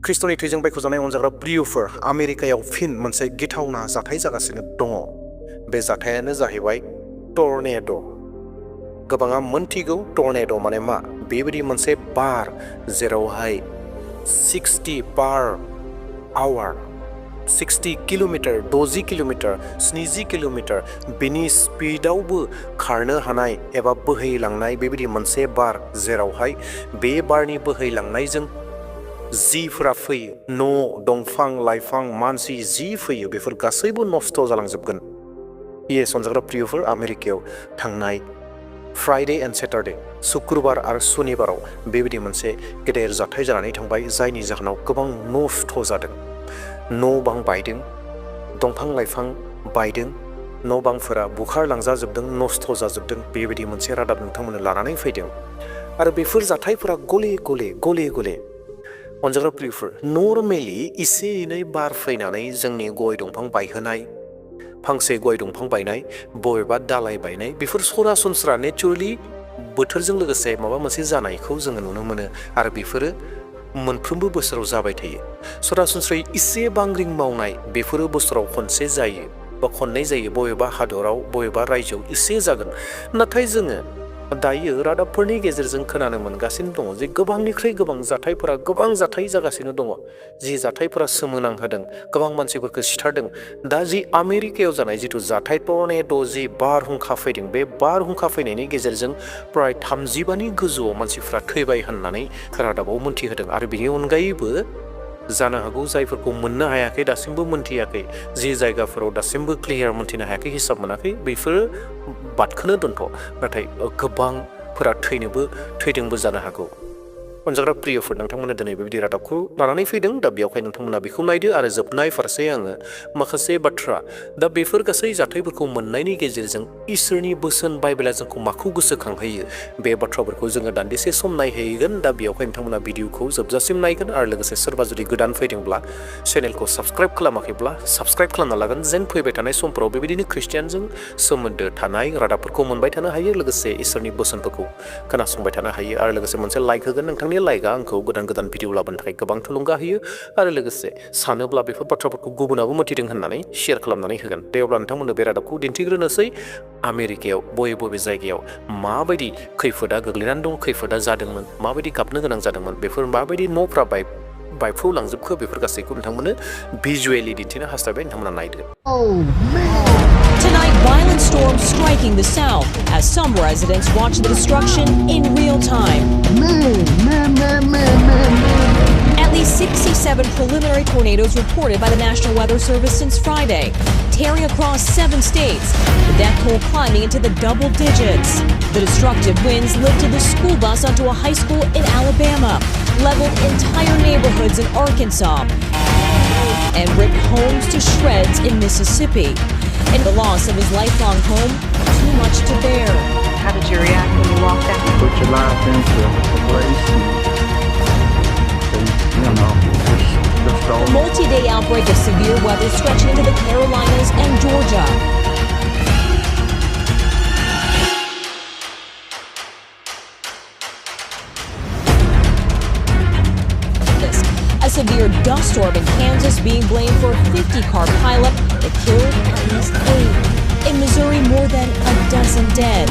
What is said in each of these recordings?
खृष्टनि थैजों बायख'जानाय अनजाग्रा प्रियफोर आमेरिकायाव फिन मोनसे गिथावना जाथाय जागासिनो दङ। बे जाथायानो जाहैबाय टर्नेड'। गोबाङा मोनथिगौ टर्नेड' माने मा। बेबायदि मोनसे बार जेरावहाय 60 पार आवार 60 किल'मिटार 60 किल'मिटार 70 किल'मिटार बिनि स्पिडावबो खारनो हानाय एबा बोहैलांनाय बेबायदि मोनसे बार जेरावहाय बे बारनि बोहैलांनायजों जिफोरा फैयो न' दंफां लाइफां मानसि जि फैयो बेफोर गासैबो नस्थ' जालांजोबगोन। सनजाग्रा प्रियफोर आमेरिकायाव थांनाय फ्राइडे एन्ड सेटारडे शुक्रबार आरो सुनिबाराव बेबायदि मोनसे गेदेर जाथाय जानानै थांबाय जायनि जाहोनाव गोबां नस्थ' जादों। न' बां बायदों, दंफां लाइफां बायदों, न' बांफोरा बुखारलांजाजोबदों, नस्थ' जाजोबदों। बेबायदि मोनसे रादाब नोंथांमोननो लानानै फैदों। आरो बेफोर जाथायफोरा गले गले अनजाग्रा प्रियफोर नर्मेलि एसे एनै बार फैनानै जोंनि गय दंफां बायहोनाय, फांसे गय दंफां बायनाय, बबेबा दालाय बायनाय बेफोर सरासनस्रा नेचुरेलि बोथोरजों लोगोसे माबा मोनसे जानायखौ जोङो नुनो मोनो आरो बेफोरो मोनफ्रोमबो बोसोराव जाबाय थायो। सरासनस्रायै एसे बांग्रिं मावनाय बेफोरो बोसोराव खनसे जायो बा खननै जायो, बबेबा हादराव बबेबा रायजोआव एसे जागोन। नाथाय जोङो दायो रादाबफोरनि गेजेरजों खोनानो मोनगासिनो दङ जे गोबांनिख्रुइ गोबां जाथायफोरा गोबां जाथाय जागासिनो दङ। जि जाथायफोरा सोमोनांहोदों, गोबां मानसिफोरखौ सिथारदों। दा जि आमेरिकायाव जानाय जिथु जाथाय टर्नेड' जि बारहुंखा फैदों, बे बारहुंखा फैनायनि गेजेरजों प्राय 35नि गोजौआव मानसिफ्रा थैबाय होननानै रादाबाव मोनथिहोदों। आरो बेनि अनगायैबो जानो हागौ जायफोरखौ मोननो हायाखै, दासिमबो मोनथियाखै, जि जायगाफोराव दासिमबो क्लियार मोनथिनो हायाखै, हिसाब मोनाखै, बेफोरो बादखौनो दोनथ'। नाथाय गोबांफोरा थैदोंबो जानो हागौ। अनजाग्रा प्रियफोर नोंथांमोना दिनै बेबायदि रादाबखौ लानानै फैदों। दा बेयावहाय नोंथांमोना बेखौ नायदो आरो जोबनाय फारसे आङो माखासे बाथ्रा, दा बेफोर गासै जाथायफोरखौ मोननायनि गेजेरजों इसोरनि बोसोन बाइबेला जोंखौ माखौ गोसोखांहोयो बे बाथ्राफोरखौ जोङो दान्दिसे सम नायहैगोन। दा बेयावहाय नोंथांमोना भिडिअखौ जोबजासिम नायगोन आरो लोगोसे सोरबा जुदि गोदान फैदोंब्ला चेनेलखौ साबस्क्राइब खालामाखैब्ला साबस्क्राइब खालामना लागोन, जेन फैबाय थानाय समफोराव बेबायदिनो ख्रिस्टियानजों सोमोन्दो थानाय रादाबफोरखौ मोनबाय थानो हायो, लोगोसे इसोरनि बोसोनफोरखौ खोनासंबाय थानो हायो। आरो लोगोसे मोनसे लाइक होगोन। नोंथांनि लाइकआ आंखौ गोदान भिडिअ लाबोनो थाखाय गोबां थुलुंगा होयो। आरो लोगोसे सानोब्ला बेफोर बाथ्राफोरखौ गुबुनाबो मोनथिदों होननानै शेयार खालामनानै होगोन। दे अब्ला नोंथांमोननो बे रादाबखौ दिन्थिग्रोनोसै। आमेरिकायाव बबे जायगायाव माबायदि खैफोदा गोग्लैनानै दं, खैफोदा जादोंमोन, माबायदि गाबनो गोनां जादोंमोन, बेफोर माबायदि न'फ्रा बायफ्रुलांजोबखो, बेफोर गासैखौ नोंथांमोननो भिजुवेलि दिन्थिनो हास्थायबाय। नोंथांमोना नायदो। Tonight, violent storms striking the south as some residents watch the destruction in real time. At least 67 preliminary tornadoes reported by the National Weather Service since Friday, tearing across 7 states, the death toll climbing into the double digits. The destructive winds lifted the school bus onto a high school in Alabama, leveled entire neighborhoods in Arkansas, and ripped homes to shreds in Mississippi. And the loss of his lifelong home, too much to bear. How did you react when you walked out? Put your life into a place and, just A multi-day outbreak of severe weather stretching into the Carolinas and Georgia. A severe dust storm in Kansas being blamed for a 50-car pileup that killed at least 8. In Missouri, more than a dozen dead.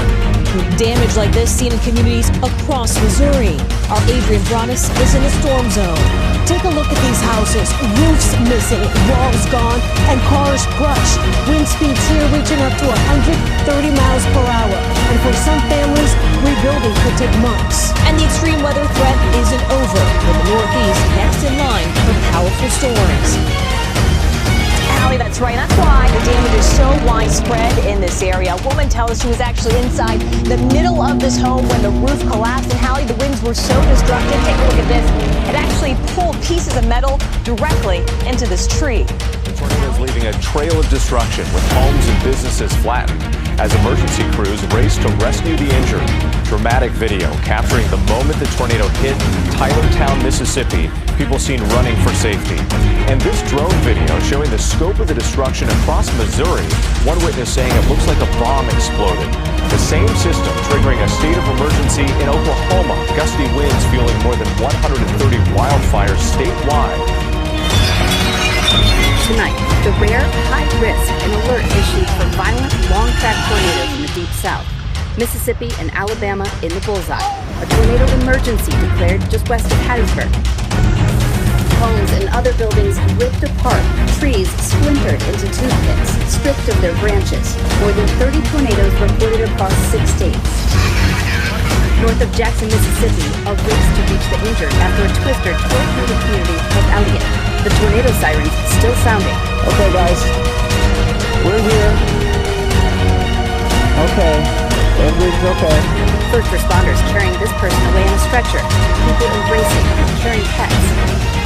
Damage like this seen in communities across Missouri. Our Adrian Broaddus is in the storm zone. Take a look at these houses. Roofs missing, walls gone, and cars crushed. Wind speeds here reaching up to 130 miles per hour. And for some families, rebuilding could take months. And the extreme weather threat isn't over, with the Northeast next in line for powerful storms. Allie, that's right. That's why the damage is so widespread in this area. A woman tells us she was actually inside the middle of this home when the roof collapsed. And Hallie, the winds were so destructive. Take a look at this. It actually pulled pieces of metal directly into this tree. The tornado is leaving a trail of destruction with homes and businesses flattened as emergency crews race to rescue the injured. Dramatic video capturing the moment the tornado hit Tylertown, Mississippi. People seen running for safety. And this drone video showing the scope of the destruction across Missouri. One witness saying it looks like a bomb exploded. The same system triggering a state of emergency in Oklahoma. Gusty winds fueling more than 130 wildfires. wildfires statewide. Tonight, the rare, high-risk and alert issued for violent, long-track tornadoes in the Deep South. Mississippi and Alabama in the bullseye. A tornado emergency declared just west of Hattiesburg. Homes and other buildings ripped apart, trees splintered into toothpicks, stripped of their branches. More than 30 tornadoes reported across 6 states. North of Jackson, Mississippi, a race to reach the injured after a twister tore through the community of Elliott. The tornado sirens still sounding. Okay, guys. We're here. Okay. Everything's okay. First responders carrying this person away on a stretcher. People embracing and carrying pets.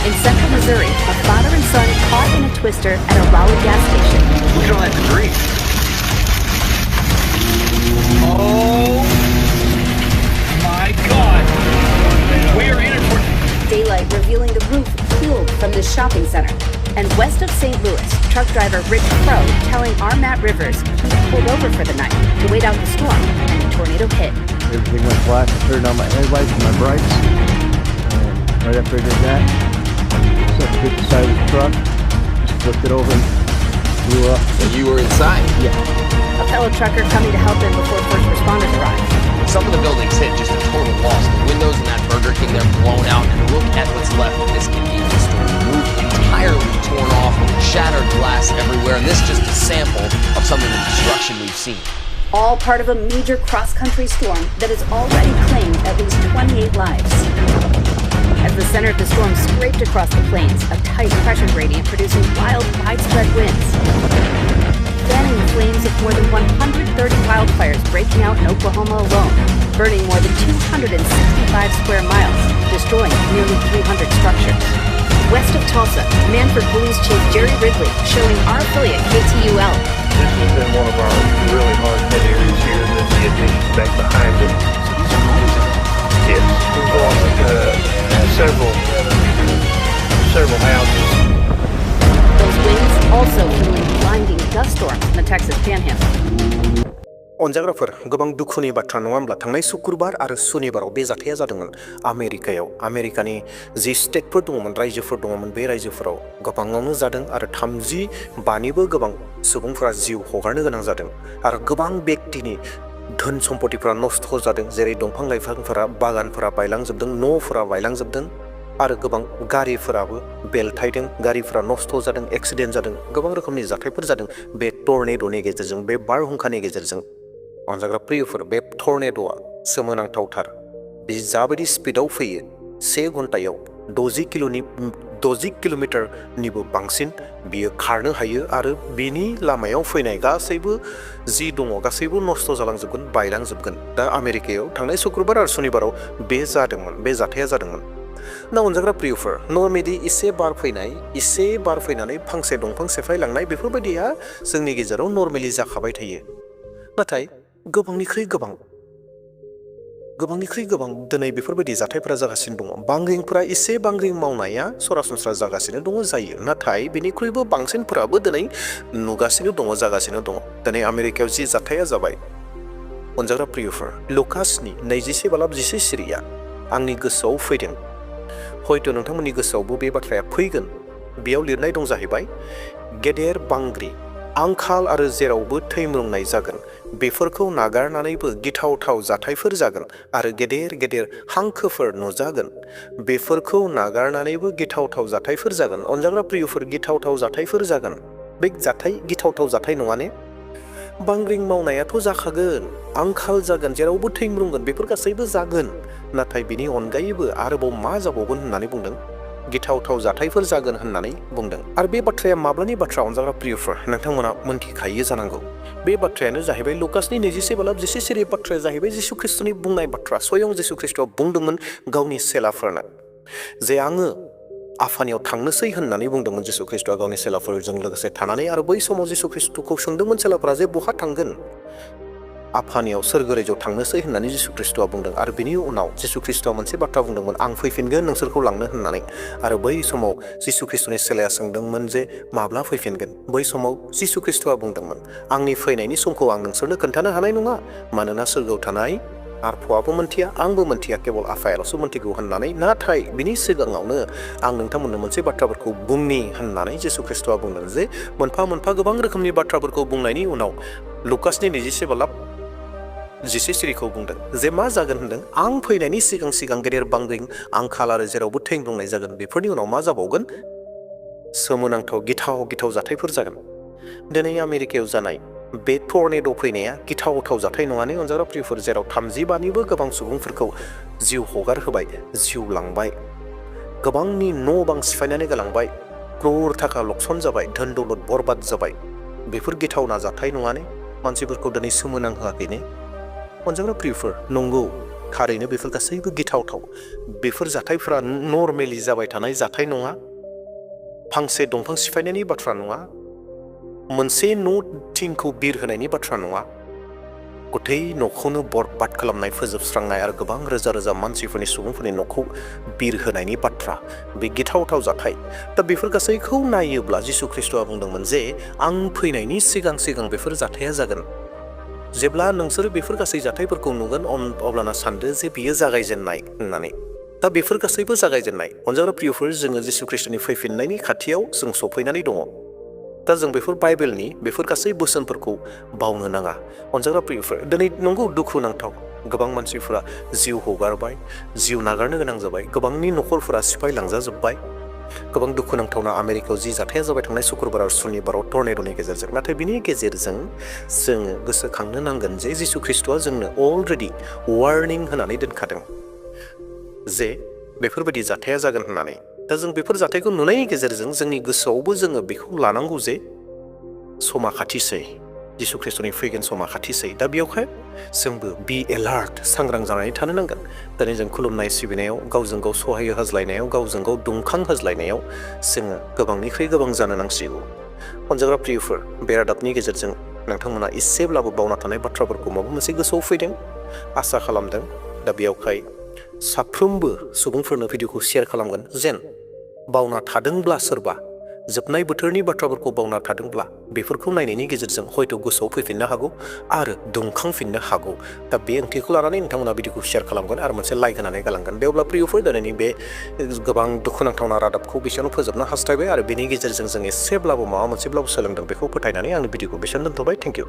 In central Missouri, a father and son caught in a twister at a Raleigh gas station. Look at all that debris. Oh my God. We are in it for... Daylight revealing the roof peeled from this shopping center. And west of St. Louis, truck driver Rich Crow telling our Matt Rivers he pulled over for the night to wait out the storm and the tornado hit. Everything went black. I turned on my headlights and my brights. And right after I did that, I hit the side of the truck, just flipped it over and blew up. And you were inside? Yeah. A fellow trucker coming to help him before first responders arrived. Some of the buildings hit just a total loss. The windows in that Burger King, they're blown out. And look at what's left of this convenience store. The roof entirely torn off, shattered glass everywhere. And this is just a sample of some of the destruction we've seen. All part of a major cross-country storm that has already claimed at least 28 lives. As the center of the storm scraped across the plains, a tight pressure gradient producing wild, widespread winds. Fanning the flames of more than 130 wildfires breaking out in Oklahoma alone, burning more than 265 square miles, destroying nearly 300 structures. West of Tulsa, Manford Police Chief Jerry Ridley showing our affiliate KTUL. This has been one of our really hard-hit areas here, and then the addition back behind it. So these are homes in it? Yes, we've gone several houses. Those winds also fueling blinding dust storms in the Texas Panhandle. अनजाग्राफोर गोबां दुखुनि बाथ्रा नङा होमब्ला थांनाय शुक्रबार आरो सुनिबाराव बे जाथाया जादोंमोन आमेरिकायाव आमेरिकानि जि स्टेटफोर दङमोन रायजोफोर दङमोन बे रायजोफोराव गोबाङावनो जादों आरो 35निबो गोबां सुबुंफोरा जिउ हगारनो गोनां जादों आरो गोबां व्यक्तिनि धोन सम्पतिफोरा नस्थ जादों जेरै दंफां लाइफांफोरा बागानफोरा बायलांजोबदों न'फोरा बायलांजोबदों आरो गोबां गारिफोराबो बेलथायदों गारिफोरा नस्थ जादों एक्सिडेन्ट जादों गोबां रोखोमनि जाथायफोर जादों बे टर्नेड'नि गेजेरजों बे बारहुंखानि गेजेरजों अनजाग्रा प्रियफोर बे टर्नेड'आ सोमोनांथावथार बे जाबायदि स्पिडआव फैयो 1 घन्टायाव 60 किल'मिटारनिबो बांसिन बियो खारनो हायो आरो बिनि लामायाव फैनाय गासैबो जि दङ गासैबो नस्थ जालांजोबगोन बायलांजोबगोन दा आमेरिकायाव थांनाय शुक्रबार आरो सुनिबाराव बे जाथाया जादोंमोन ना अनजाग्रा प्रियफोर नर्मेलि इसे बार फैनानै फांसे दंफां सेफायलांनाय बेफोरबायदिया जोंनि गेजेराव नर्मेलि जाखाबाय थायो नाथाय गोबांनिख्रुइ गोबां दिनै बेफोरबायदि जाथायफोरा जागासिनो दङ बांग्रिंफोरा इसे बांग्रिं मावनाया सरासनस्रा जागासिनो दङ जायो नाथाय बेनिख्रुइबो बांसिनफोराबो दिनै नुगासिनो दङ जागासिनो दङ दिनै आमेरिकायाव जि जाथाया जाबाय अनजाग्रा प्रियफोर लुकासनि 27:11 सिरिया आंनि गोसोआव फैदों हयथ' नोंथांमोननि गोसोआवबो बे बाथ्राया फैगोन बेयाव लिरनाय दं जाहैबाय गेदेर बांग्रि आंखाल आरो जेरावबो थैम्रुंनाय जागोन बेफोरखौ नागारनानैबो गिथावथाव जाथायफोर जागोन आरो गेदेर हांखोफोर नुजागोन बेफोरखौ नागारनानैबो गिथावथाव जाथायफोर जागोन अनजाग्रा प्रियफोर गिथावथाव जाथायफोर जागोन बे गिथावथाव जाथाय नङा ने बांग्रिं मावनायाथ' जाखागोन आंखाल जागोन जेरावबो थैम्रुंगोन बेफोर गासैबो जागोन नाथाय बिनि अनगायैबो आरोबाव मा जाबावगोन होननानै बुंदों गिथावथाव जाथायफोर जागोन होननानै बुंदों आरो बे बाथ्राया माब्लानि बाथ्रा अनजाग्रा प्रियफोर नोंथांमोना मोनथिखायो जानांगौ बे बाथ्रायानो जाहैबाय लुकासनि 27:11 सिरि बाथ्राया जाहैबाय जिसु ख्रिस्टनि बुंनाय बाथ्रा स्वयं जिसु ख्रिस्टआ बुंदोंमोन गावनि सेलाफोरनो जे आङो आफानियाव थांनोसै होननानै बुंदोंमोन जिसु ख्रिस्टआ गावनि सेलाफोरजों लोगोसे थानानै आरो बै समाव जिसु ख्रिस्टखौ सोंदोंमोन सेलाफोरा जे बहा थांगोन आफानियाव सोरगोरायजोआव थांनोसै होननानै जिसु ख्रिस्टआ बुंदों आरो बिनि उनाव जिसु ख्रिस्टआ मोनसे बाथ्रा बुंदोंमोन आं फैफिनगोन नोंसोरखौ लांनो होननानै आरो बै समाव जिसु ख्रिस्टनि सेलाया सोंदोंमोन जे माब्ला फैफिनगोन बै समाव जिसु ख्रिस्टआ बुंदोंमोन आंनि फैनायनि समखौ आं नोंसोरनो खोन्थानो हानाय नङा मानोना सोरगोआव थानाय आरफ'आबो मोनथिया आंबो मोनथिया केवल आफायाल'सो मोनथिगौ होननानै नाथाय बिनि सिगाङावनो आं नोंथांमोननो मोनसे बाथ्राफोरखौ बुंनि होननानै जिसु ख्रिस्ट'आ बुंदों जे मोनफा मोनफा गोबां रोखोमनि बाथ्राफोरखौ बुंनायनि उनाव लुकासनि 27:11 बुंदों जे मा जागोन होनदों आं फैनायनि सिगां सिगां गेदेर बांग्रिं आंखाल आरो जेरावबो थैं बुंनाय जागोन बेफोरनि उनाव मा जाबावगोन सोमोनांथाव गिथाव जाथायफोर जागोन दिनै आमेरिकायाव जानाय बे टर्नेड' फैनाया गिथाव जाथाय नङाने अनजाग्रा प्रियफोर जेराव 35निबो गोबां सुबुंफोरखौ जिउ हगार होबाय जिउ लांबाय गोबांनि न' बां सिफायनानै गालांबाय क्रर थाखा लकसन जाबाय धोन दौलत बरबाद जाबाय बेफोर गिथावना जाथाय नङाने मानसिफोरखौ दिनै सोमोनांहोआखैने अनजाग्रा प्रियफोर नंगौ थारैनो बेफोर गासैबो गिथावथाव बेफोर जाथायफोरा नर्मेलि जाबाय थानाय जाथाय नङा फांसे दंफां सिफायनायनि बाथ्रा नङा मोनसे न' थिंखौ बिर होनायनि बाथ्रा नङा गथै न'खौनो बरबाद खालामनाय फोजोबस्रांनाय आरो गोबां रोजा रोजा मानसिफोरनि सुबुंफोरनि न'खौ बिर होनायनि बाथ्रा बे गिथावथाव जाथाय दा बेफोर गासैखौ नायोब्ला जिसु ख्रिस्ट'आ बुंदोंमोन जे आं फैनायनि सिगां सिगां बेफोर जाथाया जागोन जेब्ला नोंसोर बेफोर गासै जाथायफोरखौ नुगोन अब्लाना सानदो जे बियो जागायजेननाय होननानै दा बेफोर गासैबो जागायजेननाय अनजाग्रा प्रियफोर जोङो जिसु ख्रिस्ट'नि फैफिननायनि खाथियाव जों सफैनानै दङ दा जों बेफोर बाइबेलनि बेफोर गासै बोसोनफोरखौ बावनो नाङा अनजाग्रा प्रियफोर दिनै नंगौ दुखुनांथाव गोबां मानसिफोरा जिउ हगारबाय जिउ नागारनो गोनां जाबाय गोबांनि न'खरफोरा सिफायलांजाजोब्बाय गोबां दुखुनांथावना आमेरिकायाव जि जाथाया जाबाय थांनाय शुक्रबार आरो सुनिबाराव टर्नेड'नि गेजेरजों नाथाय बिनि गेजेरजों जोङो गोसोखांनो नांगोन जे जिसु ख्रिस्ट'आ जोंनो अलरेडि वार्निं होनानै दोनखादों जे बेफोरबायदि जाथाया जागोन होननानै दा जों बेफोर जाथायखौ नुनायनि गेजेरजों जोंनि गोसोआवबो जोङो बेखौ लानांगौ जे समा खाथिसै जिसु ख्रिस्ट'नि फैगोन समा खाथिसै दा बेयावहाय जोंबो बि एलार्ट सांग्रां जानानै थानो नांगोन दिनै जों खुलुमनाय सिबिनायाव गावजों गाव सहाय होज्लायनायाव गावजों गाव दुंखां होज्लायनायाव जोङो गोबांनिख्रुइ गोबां जानो नांसिगौ अनजाग्रा प्रियफोर बे रादाबनि गेजेरजों नोंथांमोना एसेब्लाबो बावना थानाय बाथ्राफोरखौ माबा मोनसे गोसोआव फैदों आसा खालामदों दा बेयावहाय साफ्रोमबो सुबुंफोरनो भिडिअखौ शेयार खालामगोन जेन बावना थादोंब्ला सोरबा जोबनाय बोथोरनि बाथ्राफोरखौ बावना थादोंब्ला बेफोरखौ नायनायनि गेजेरजों हयथ' गोसोआव फैफिननो हागौ आरो दुंखांफिननो हागौ दा बे ओंथिखौ लानानै नोंथांमोना भिडिअखौ शेयार खालामगोन आरो मोनसे लाइक होनानै गालांगोन दे अब्ला प्रियफोर दिनैनि बे गोबां दुखुनांथावना रादाबखौ बेसेयावनो फोजोबनो हास्थायबाय आरो बेनि गेजेरजों जों एसेब्लाबो माबा मोनसेब्लाबो सोलोंदों बेखौ फोथायनानै आंनि भिडिअखौ बेसेयावनो दोनथ'बाय थेंक इउ